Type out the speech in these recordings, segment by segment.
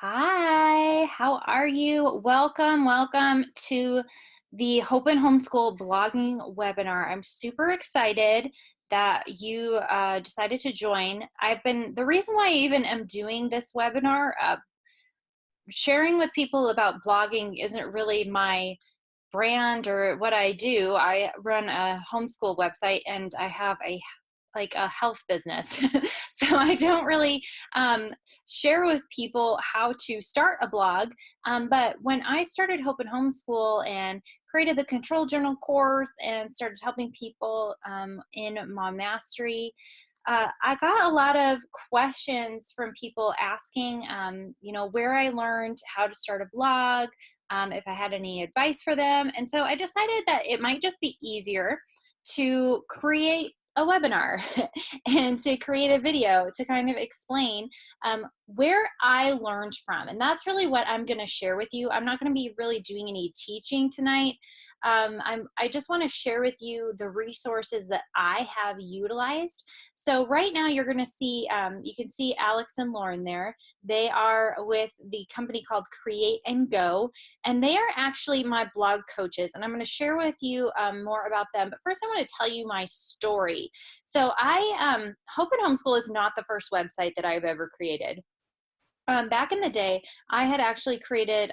Hi, how are you? Welcome to the Hope and Homeschool blogging webinar. I'm super excited that you decided to join. The reason why I even am doing this webinar, sharing with people about blogging isn't really my brand or what I do. I run a homeschool website and I have a health business. So I don't really share with people how to start a blog. But when I started Hope and Homeschool and created the Control Journal course and started helping people in Mom Mastery, I got a lot of questions from people asking, where I learned how to start a blog, if I had any advice for them. And so I decided that it might just be easier to create a webinar and to create a video to kind of explain where I learned from. And that's really what I'm going to share with you. I'm not going to be really doing any teaching tonight. I just want to share with you the resources that I have utilized. So right now you're going to see, you can see Alex and Lauren there. They are with the company called Create and Go, and they are actually my blog coaches. And I'm going to share with you more about them. But first I want to tell you my story. So Hope and Homeschool is not the first website that I've ever created. Back in the day, I've created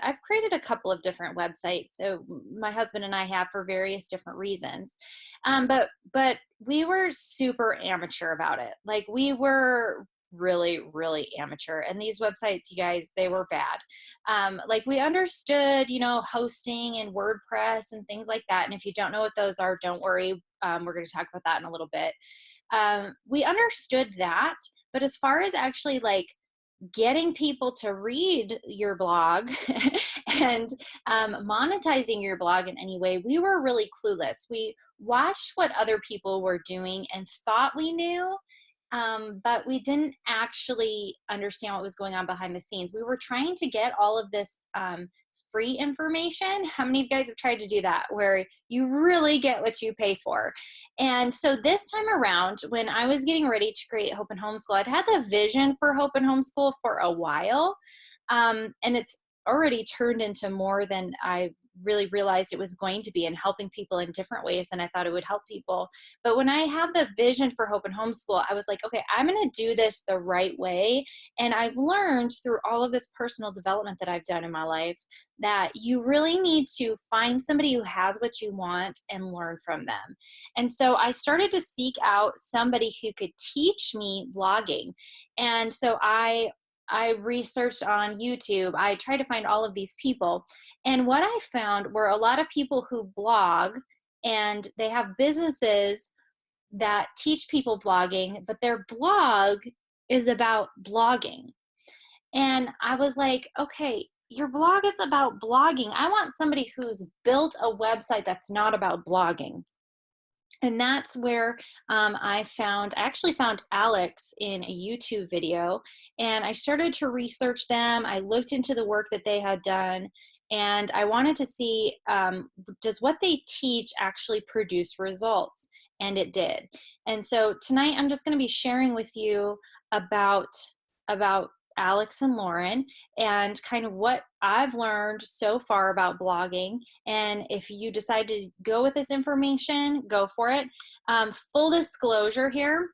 a couple of different websites. So my husband and I have for various different reasons. But we were super amateur about it. Like we were really, really amateur. And these websites, you guys, they were bad. Like we understood, hosting and WordPress and things like that. And if you don't know what those are, don't worry. We're going to talk about that in a little bit. We understood that. But as far as actually getting people to read your blog and monetizing your blog in any way, we were really clueless. We watched what other people were doing and thought we knew, but we didn't actually understand what was going on behind the scenes. We were trying to get all of this free information. How many of you guys have tried to do that, where you really get what you pay for? And so this time around, when I was getting ready to create Hope and Homeschool, I'd had the vision for Hope and Homeschool for a while, and it's already turned into more than I really realized it was going to be, and helping people in different ways than I thought it would help people. But when I had the vision for Hope and Homeschool, I was like, okay, I'm going to do this the right way. And I've learned through all of this personal development that I've done in my life that you really need to find somebody who has what you want and learn from them. And so I started to seek out somebody who could teach me blogging. And so I researched on YouTube. I tried to find all of these people. And what I found were a lot of people who blog and they have businesses that teach people blogging, but their blog is about blogging. And I was like, okay, your blog is about blogging. I want somebody who's built a website that's not about blogging. And that's where I actually found Alex in a YouTube video, and I started to research them. I looked into the work that they had done, and I wanted to see, does what they teach actually produce results? And it did. And so tonight I'm just going to be sharing with you about Alex and Lauren and kind of what I've learned so far about blogging. And if you decide to go with this information, go for it. Full disclosure here,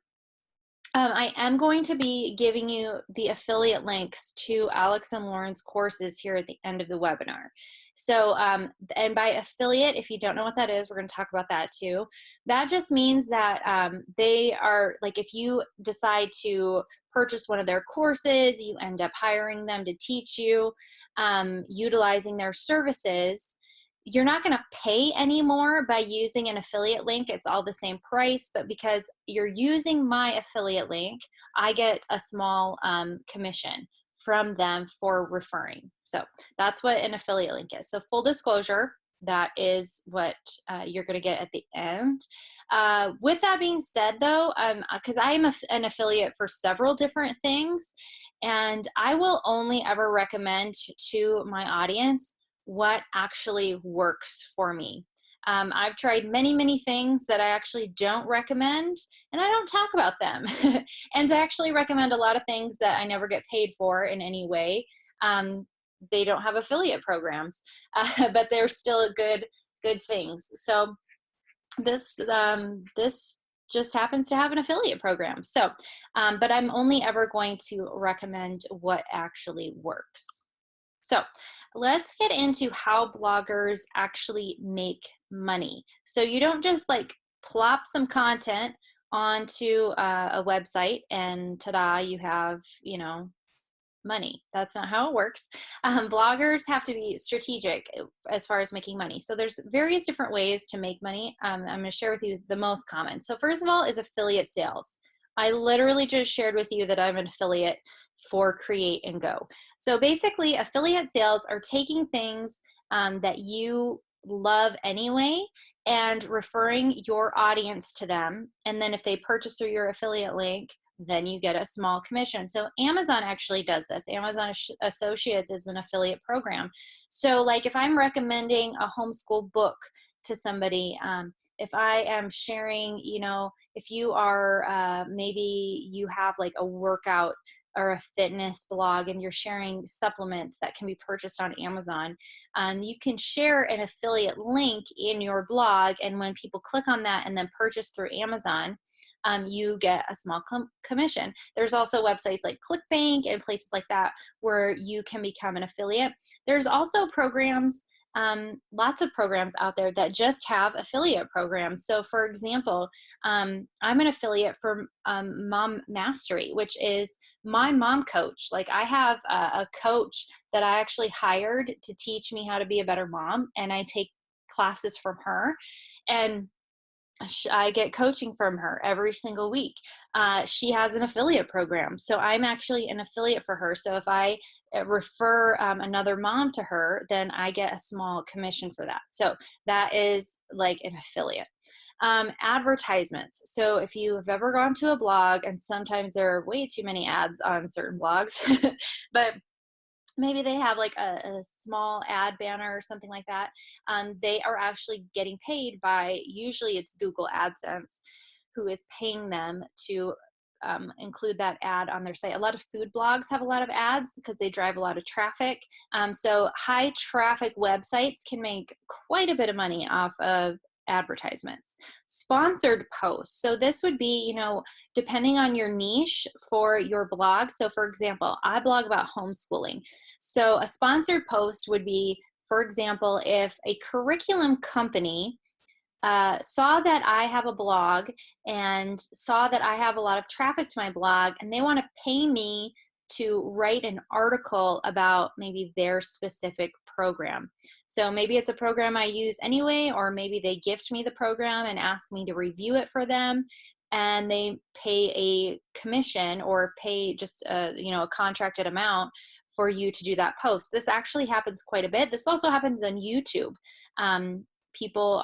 I am going to be giving you the affiliate links to Alex and Lauren's courses here at the end of the webinar. So, and by affiliate, if you don't know what that is, we're going to talk about that too. That just means that they are, like, if you decide to purchase one of their courses, you end up hiring them to teach you, utilizing their services. You're not going to pay any more by using an affiliate link. It's all the same price, but because you're using my affiliate link, I get a small commission from them for referring. So that's what an affiliate link is. So full disclosure, that is what you're going to get at the end. With that being said, though, because I am an affiliate for several different things, and I will only ever recommend to my audience what actually works for me. I've tried many, many things that I actually don't recommend, and I don't talk about them. And I actually recommend a lot of things that I never get paid for in any way. They don't have affiliate programs, but they're still good things. So this just happens to have an affiliate program. So, but I'm only ever going to recommend what actually works. So let's get into how bloggers actually make money. So you don't just like plop some content onto a website and ta-da, you have, money. That's not how it works. Bloggers have to be strategic as far as making money. So there's various different ways to make money. I'm going to share with you the most common. So first of all is affiliate sales. I literally just shared with you that I'm an affiliate for Create and Go. So basically affiliate sales are taking things that you love anyway and referring your audience to them. And then if they purchase through your affiliate link, then you get a small commission. So Amazon actually does this. Amazon Associates is an affiliate program. So like if I'm recommending a homeschool book to somebody, if I am sharing, if you are, maybe you have like a workout or a fitness blog and you're sharing supplements that can be purchased on Amazon, you can share an affiliate link in your blog. And when people click on that and then purchase through Amazon, you get a small commission. There's also websites like ClickBank and places like that where you can become an affiliate. There's also programs, lots of programs out there that just have affiliate programs. So for example, I'm an affiliate for Mom Mastery, which is my mom coach. Like I have a coach that I actually hired to teach me how to be a better mom, and I take classes from her, and I get coaching from her every single week. She has an affiliate program. So I'm actually an affiliate for her. So if I refer another mom to her, then I get a small commission for that. So that is like an affiliate. Advertisements. So if you have ever gone to a blog, and sometimes there are way too many ads on certain blogs, but maybe they have like a small ad banner or something like that. They are actually getting paid by, usually it's Google AdSense, who is paying them to include that ad on their site. A lot of food blogs have a lot of ads because they drive a lot of traffic. So high traffic websites can make quite a bit of money off of advertisements. Sponsored posts. So this would be, depending on your niche for your blog. So for example, I blog about homeschooling. So a sponsored post would be, for example, if a curriculum company saw that I have a blog and saw that I have a lot of traffic to my blog, and they want to pay me to write an article about maybe their specific program. So maybe it's a program I use anyway, or maybe they gift me the program and ask me to review it for them, and they pay a commission or pay just a contracted amount for you to do that post. This actually happens quite a bit. This also happens on YouTube. People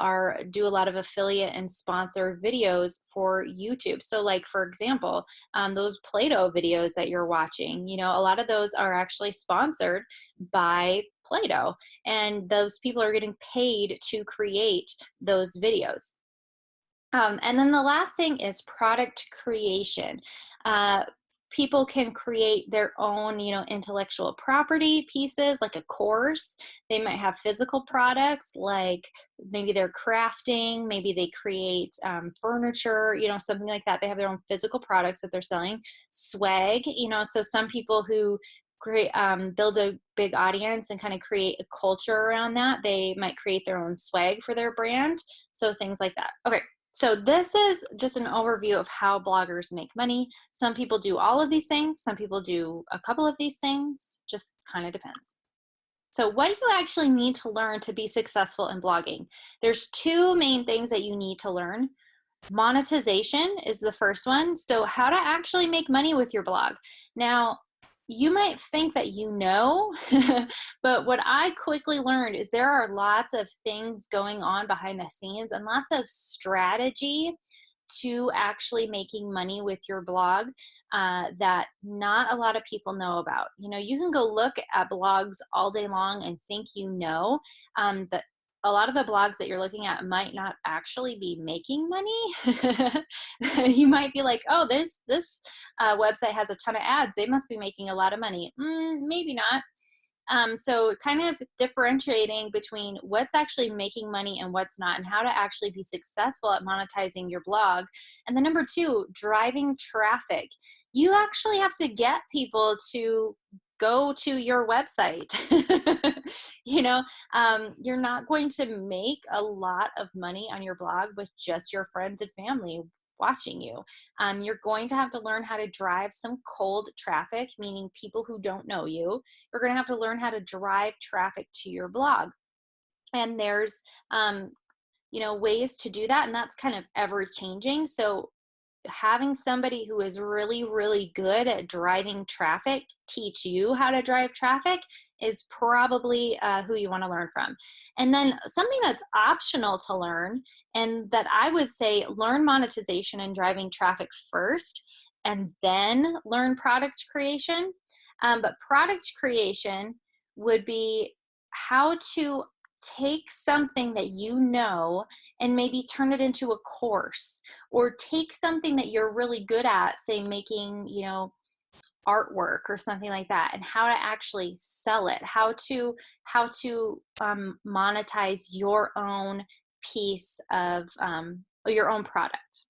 do a lot of affiliate and sponsor videos for YouTube. So like, for example, those Play-Doh videos that you're watching, a lot of those are actually sponsored by Play-Doh, and those people are getting paid to create those videos. And then the last thing is product creation. People can create their own, intellectual property pieces, like a course. They might have physical products, like maybe they're crafting, maybe they create furniture, something like that. They have their own physical products that they're selling. Swag, so some people who create, build a big audience and kind of create a culture around that, they might create their own swag for their brand. So things like that. Okay. So this is just an overview of how bloggers make money. Some people do all of these things. Some people do a couple of these things. Just kind of depends. So what you actually need to learn to be successful in blogging. There's two main things that you need to learn. Monetization is the first one. So how to actually make money with your blog. Now, you might think that but what I quickly learned is there are lots of things going on behind the scenes and lots of strategy to actually making money with your blog that not a lot of people know about. You can go look at blogs all day long and think but a lot of the blogs that you're looking at might not actually be making money. You might be like, oh, this website has a ton of ads. They must be making a lot of money. Maybe not. So kind of differentiating between what's actually making money and what's not, and how to actually be successful at monetizing your blog. And then number two, driving traffic. You actually have to get people to go to your website. You're not going to make a lot of money on your blog with just your friends and family watching you. You're going to have to learn how to drive some cold traffic, meaning people who don't know you. You're going to have to learn how to drive traffic to your blog. And there's, ways to do that. And that's kind of ever changing. So having somebody who is really, really good at driving traffic teach you how to drive traffic is probably who you want to learn from. And then something that's optional to learn, and that I would say learn monetization and driving traffic first, and then learn product creation. But product creation would be how to take something that you know and maybe turn it into a course, or take something that you're really good at, say making, artwork or something like that, and how to actually sell it, how to monetize your own piece of your own product.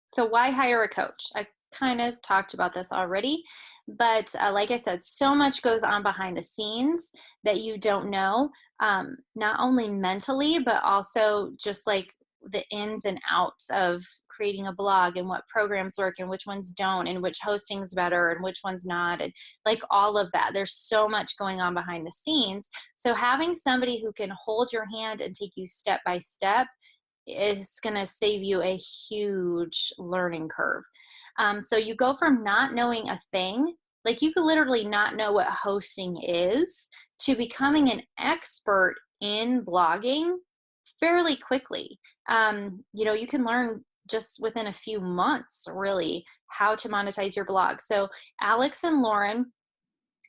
So why hire a coach? I kind of talked about this already, but like I said, so much goes on behind the scenes that you don't know, not only mentally, but also just like the ins and outs of creating a blog, and what programs work and which ones don't, and which hosting's better and which one's not, and like all of that. There's so much going on behind the scenes. So having somebody who can hold your hand and take you step by step is going to save you a huge learning curve. So you go from not knowing a thing, like you could literally not know what hosting is, to becoming an expert in blogging fairly quickly. You can learn just within a few months, really, how to monetize your blog. So Alex and Lauren,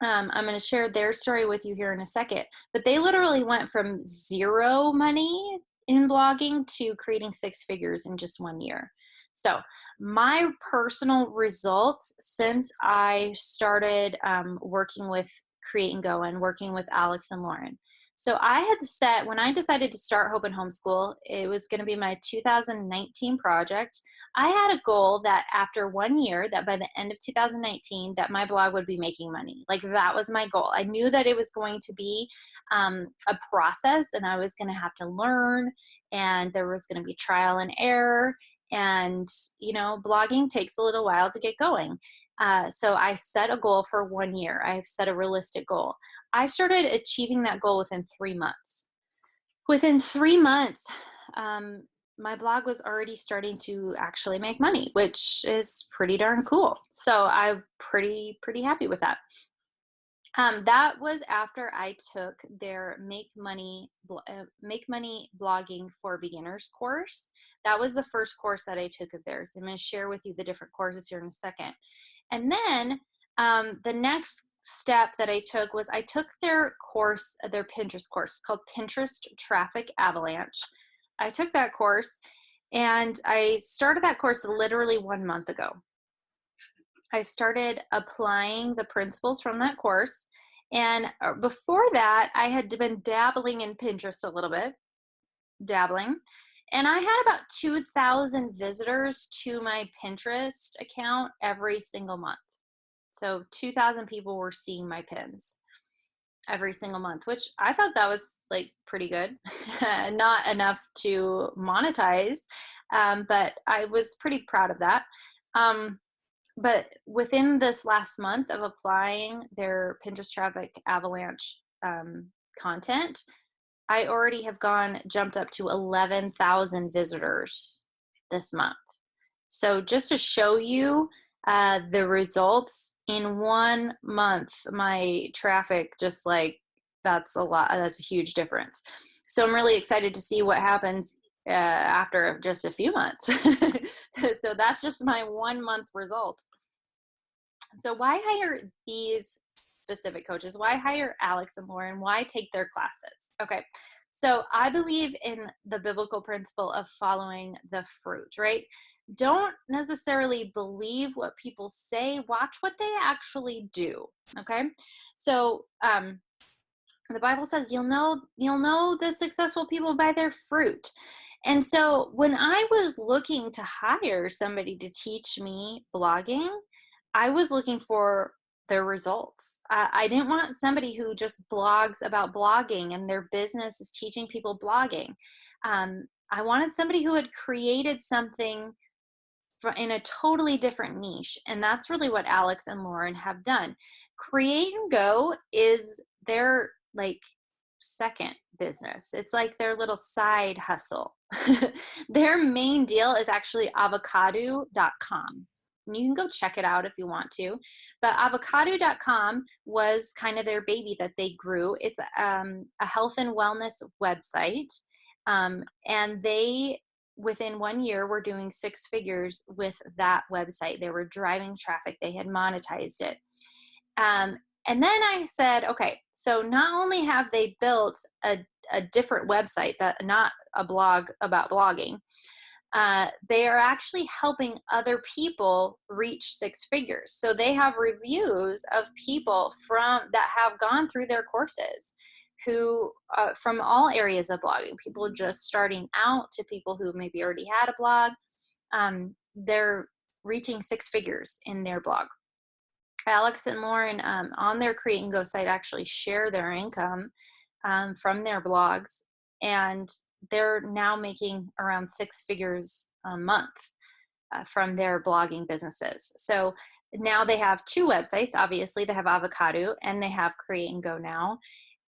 I'm going to share their story with you here in a second, but they literally went from zero money in blogging to creating six figures in just 1 year. So my personal results since I started working with Create and Go and working with Alex and Lauren. So I had set, when I decided to start Hope and Homeschool, it was going to be my 2019 project. I had a goal that after 1 year, that by the end of 2019, that my blog would be making money. Like that was my goal. I knew that it was going to be a process, and I was going to have to learn, and there was going to be trial and error. And, blogging takes a little while to get going. So I set a goal for 1 year. I've set a realistic goal. I started achieving that goal within 3 months. Within 3 months, my blog was already starting to actually make money, which is pretty darn cool. So I'm pretty happy with that. That was after I took their Make Money Blogging for Beginners course. That was the first course that I took of theirs. I'm going to share with you the different courses here in a second. And then the next step that I took was I took their course, their Pinterest course called Pinterest Traffic Avalanche. I took that course, and I started that course literally 1 month ago. I started applying the principles from that course. And before that, I had been dabbling in Pinterest a little bit, And I had about 2,000 visitors to my Pinterest account every single month. So 2,000 people were seeing my pins every single month, which I thought that was like pretty good. Not enough to monetize, but I was pretty proud of that. But within this last month of applying their Pinterest Traffic Avalanche content, I already have jumped up to 11,000 visitors this month. So just to show you the results in 1 month, my traffic that's a lot. That's a huge difference. So I'm really excited to see what happens after just a few months. So that's just my 1 month result. So why hire these specific coaches? Why hire Alex and Lauren? Why take their classes? Okay. So I believe in the biblical principle of following the fruit, right? don't necessarily believe what people say. Watch what they actually do. Okay. So, the Bible says you'll know the successful people by their fruit. And so when I was looking to hire somebody to teach me blogging, I was looking for their results. I didn't want somebody who just blogs about blogging and their business is teaching people blogging. I wanted somebody who had created something in a totally different niche. And that's really what Alex and Lauren have done. Create and Go is their like second business. It's like their little side hustle. Their main deal is actually avocado.com. And you can go check it out if you want to. But avocado.com was kind of their baby that they grew. It's a health and wellness website. And they, within 1 year, were doing six figures with that website. They were driving traffic. They had monetized it. And then I said, okay, so not only have they built a different website, that not a blog about blogging, they are actually helping other people reach six figures. So they have reviews of people that have gone through their courses, who from all areas of blogging, people just starting out to people who maybe already had a blog. They're reaching six figures in their blog. Alex and Lauren on their Create and Go site actually share their income from their blogs, and they're now making around six figures a month from their blogging businesses. So now they have two websites. Obviously, they have Avocado and they have Create and Go now,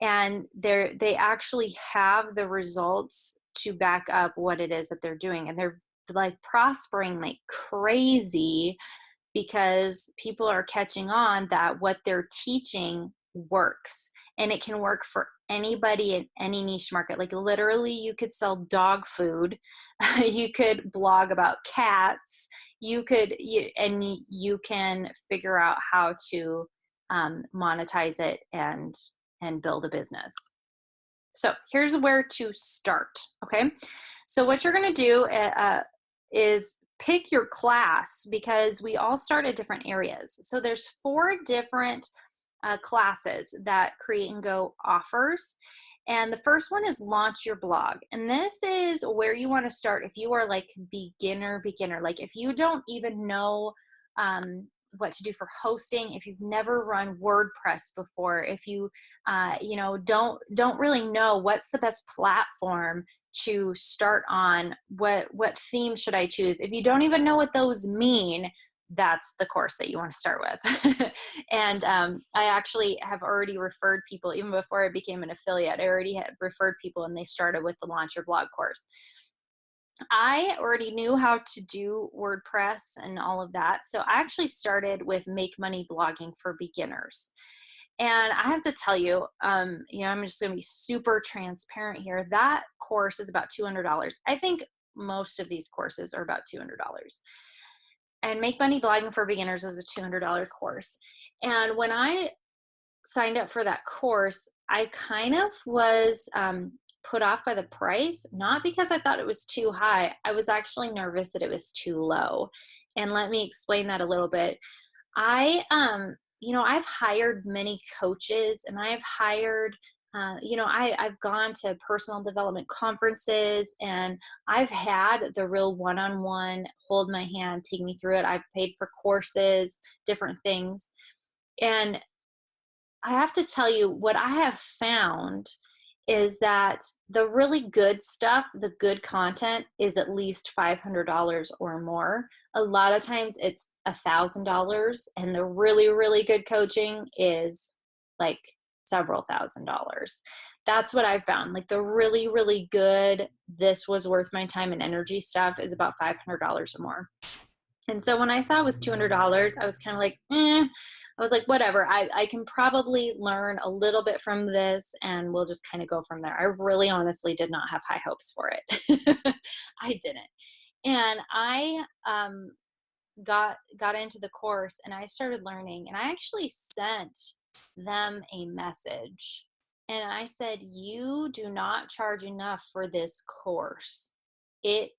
and they actually have the results to back up what it is that they're doing, and they're like prospering like crazy, because people are catching on that what they're teaching works, and it can work for anybody in any niche market. Like literally you could sell dog food, you could blog about cats, you can figure out how to monetize it and build a business. So here's where to start. Okay. So what you're going to do is pick your class, because we all start at different areas. So there's 4 different classes that Create and Go offers. And the first one is Launch Your Blog. And this is where you want to start if you are like beginner, like if you don't even know what to do for hosting, if you've never run WordPress before, if you don't really know what's the best platform to start on, what theme should I choose, if you don't even know what those mean, that's the course that you want to start with. And I actually have already referred people, even before I became an affiliate, I already had referred people and they started with the Launch Your Blog course. I already knew how to do WordPress and all of that. So I actually started with Make Money Blogging for Beginners. And I have to tell you, I'm just going to be super transparent here. That course is about $200. I think most of these courses are about $200. And Make Money Blogging for Beginners was a $200 course. And when I signed up for that course, I kind of was put off by the price, not because I thought it was too high. I was actually nervous that it was too low. And let me explain that a little bit. I've hired many coaches, and I've hired, I've gone to personal development conferences, and I've had the real one-on-one, hold my hand, take me through it. I've paid for courses, different things. And I have to tell you, what I have found is that the really good stuff, the good content, is at least $500 or more. A lot of times it's $1,000, and the really, really good coaching is like several $1,000s. That's what I've found. Like the really, really good, this was worth my time and energy stuff is about $500 or more. And so when I saw it was $200, I was kind of like, I was like, whatever, I can probably learn a little bit from this, and we'll just kind of go from there. I really honestly did not have high hopes for it. I didn't. And I got into the course, and I started learning, and I actually sent them a message. And I said, you do not charge enough for this course. It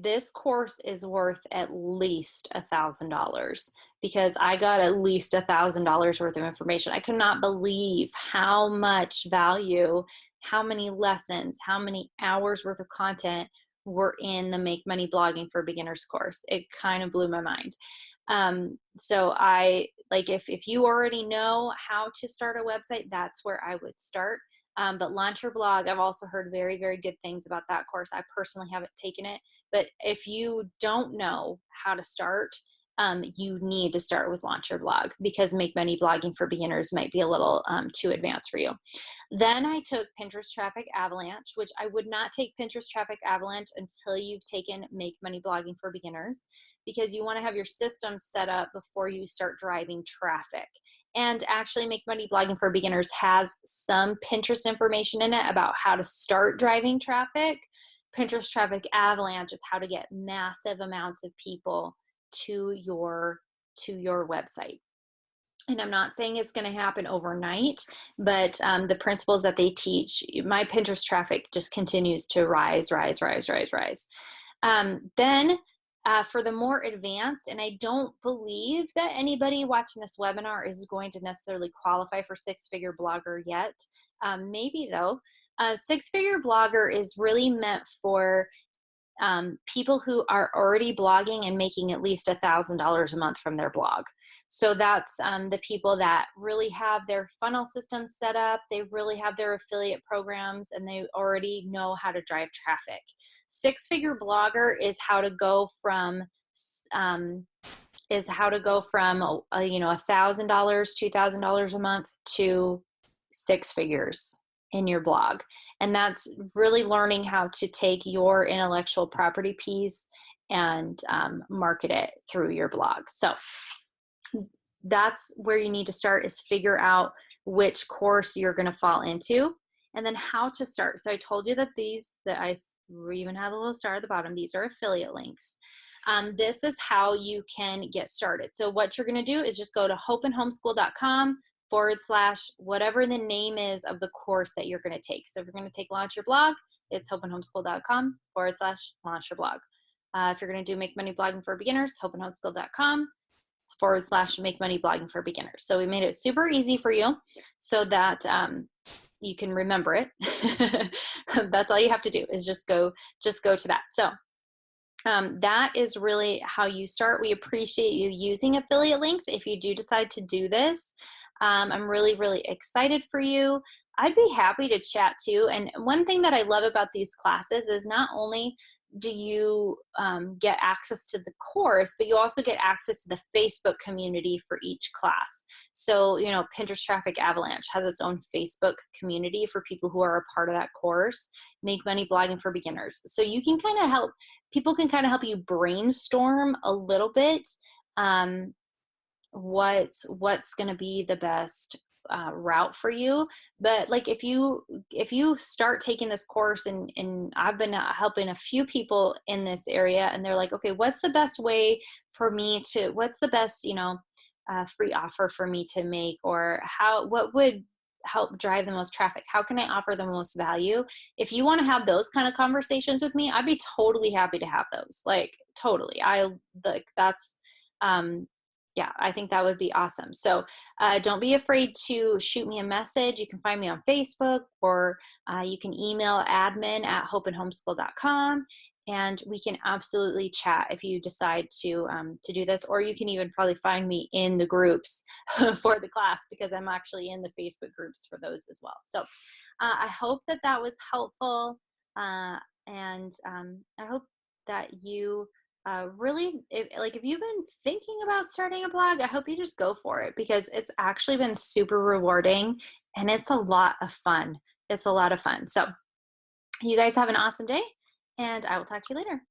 this course is worth at least $1,000 because I got at least $1,000 worth of information. I could not believe how much value, how many lessons, how many hours worth of content were in the Make Money Blogging for Beginners course. It kind of blew my mind. So I like, if you already know how to start a website, that's where I would start. But Launch Your Blog, I've also heard very, very good things about that course. I personally haven't taken it, but if you don't know how to start, you need to start with Launch Your Blog because Make Money Blogging for Beginners might be a little too advanced for you. Then I took Pinterest Traffic Avalanche, which I would not take Pinterest Traffic Avalanche until you've taken Make Money Blogging for Beginners, because you want to have your system set up before you start driving traffic. And actually, Make Money Blogging for Beginners has some Pinterest information in it about how to start driving traffic. Pinterest Traffic Avalanche is how to get massive amounts of people to your website. And I'm not saying it's going to happen overnight, but the principles that they teach, my Pinterest traffic just continues to rise. Then for the more advanced, and I don't believe that anybody watching this webinar is going to necessarily qualify for six-figure blogger yet. Maybe though. Six-figure blogger is really meant for people who are already blogging and making at least $1,000 a month from their blog. So that's the people that really have their funnel system set up, they really have their affiliate programs, and they already know how to drive traffic. Six-figure blogger is how to go from $1,000, $2,000 a month to six figures in your blog. And that's really learning how to take your intellectual property piece and market it through your blog. So that's where you need to start, is figure out which course you're going to fall into, and then how to start. So I told you that I even have a little star at the bottom. These are affiliate links. This is how you can get started. So what you're going to do is just go to hopeandhomeschool.com/whatever the name is of the course that you're going to take. So if you're going to take Launch Your Blog, it's hopeandhomeschool.com/launch your blog. If you're going to do Make Money Blogging for Beginners, hopeandhomeschool.com/make money blogging for beginners. So we made it super easy for you so that you can remember it. That's all you have to do, is just go to that. So that is really how you start. We appreciate you using affiliate links if you do decide to do this. I'm really, really excited for you. I'd be happy to chat too. And one thing that I love about these classes is not only do you get access to the course, but you also get access to the Facebook community for each class. So, Pinterest Traffic Avalanche has its own Facebook community for people who are a part of that course, Make Money Blogging for Beginners. So you can people can help you brainstorm a little bit what's going to be the best route for you. But like, if you start taking this course, and I've been helping a few people in this area, and they're like, okay, what's the best way for me to, what's the best, free offer for me to make, or what would help drive the most traffic? How can I offer the most value? If you want to have those kind of conversations with me, I'd be totally happy to have those. Like, totally. Yeah, I think that would be awesome. So don't be afraid to shoot me a message. You can find me on Facebook, or you can email admin@hopeandhomeschool.com, and we can absolutely chat if you decide to do this. Or you can even probably find me in the groups for the class, because I'm actually in the Facebook groups for those as well. So I hope that was helpful, and I hope that you really, if you've been thinking about starting a blog, I hope you just go for it, because it's actually been super rewarding and it's a lot of fun. So you guys have an awesome day, and I will talk to you later.